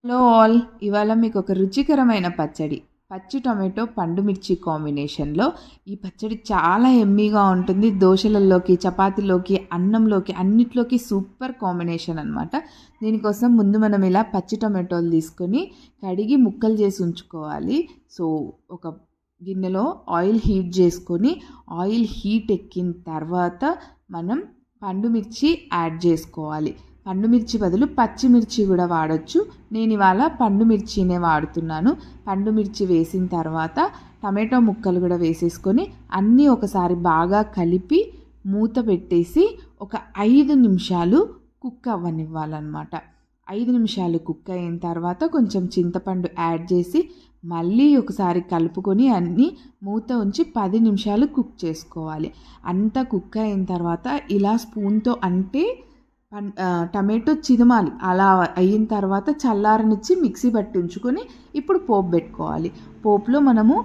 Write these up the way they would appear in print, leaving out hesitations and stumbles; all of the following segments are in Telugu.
హలో ఆల్, ఇవాళ మీకు ఒక రుచికరమైన పచ్చడి, పచ్చి టొమాటో పండు మిర్చి కాంబినేషన్లో. ఈ పచ్చడి చాలా ఎమ్మీగా ఉంటుంది. దోశలలోకి, చపాతీలోకి, అన్నంలోకి, అన్నిట్లోకి సూపర్ కాంబినేషన్ అనమాట. దీనికోసం ముందు మనం ఇలా పచ్చి టొమాటోలు తీసుకొని కడిగి ముక్కలు చేసి ఉంచుకోవాలి. సో ఒక గిన్నెలో ఆయిల్ హీట్ చేసుకొని, ఆయిల్ హీట్ ఎక్కిన తర్వాత మనం పండు మిర్చి యాడ్ చేసుకోవాలి. పండు మిర్చి బదులు పచ్చిమిర్చి కూడా వాడచ్చు. నేను ఇవాళ పండు మిర్చినే వాడుతున్నాను. పండు మిర్చి వేసిన తర్వాత టమాటో ముక్కలు కూడా వేసేసుకొని అన్నీ ఒకసారి బాగా కలిపి మూత పెట్టేసి ఒక 5 నిమిషాలు కుక్ అవ్వనివ్వాలన్నమాట. 5 నిమిషాలు కుక్ అయిన తర్వాత కొంచెం చింతపండు యాడ్ చేసి మళ్ళీ ఒకసారి కలుపుకొని అన్నీ మూత ఉంచి 10 నిమిషాలు కుక్ చేసుకోవాలి. అంతా కుక్ అయిన తర్వాత ఇలా స్పూన్తో అంటే టమాటో చిదమాలి. అలా అయిన తర్వాత చల్లారనిచ్చి మిక్సీ పట్టి ఉంచుకొని ఇప్పుడు పోపు పెట్టుకోవాలి. పోపులో మనము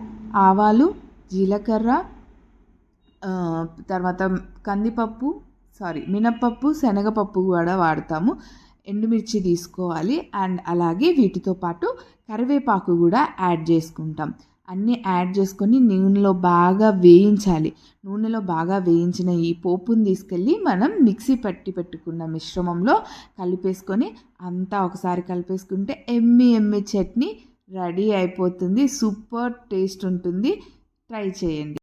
ఆవాలు, జీలకర్ర, తర్వాత మినప్పప్పు, శనగపప్పు కూడా వాడతాము. ఎండుమిర్చి తీసుకోవాలి. అండ్ అలాగే వీటితో పాటు కరివేపాకు కూడా యాడ్ చేసుకుంటాం. అన్నీ యాడ్ చేసుకొని నూనెలో బాగా వేయించాలి. నూనెలో బాగా వేయించిన ఈ పోపుని తీసుకెళ్ళి మనం మిక్సీ పట్టి పెట్టుకున్న మిశ్రమంలో కలిపేసుకొని అంతా ఒకసారి కలిపేసుకుంటే ఎమ్మి చట్నీ రెడీ అయిపోతుంది. సూపర్ టేస్ట్ ఉంటుంది. ట్రై చేయండి.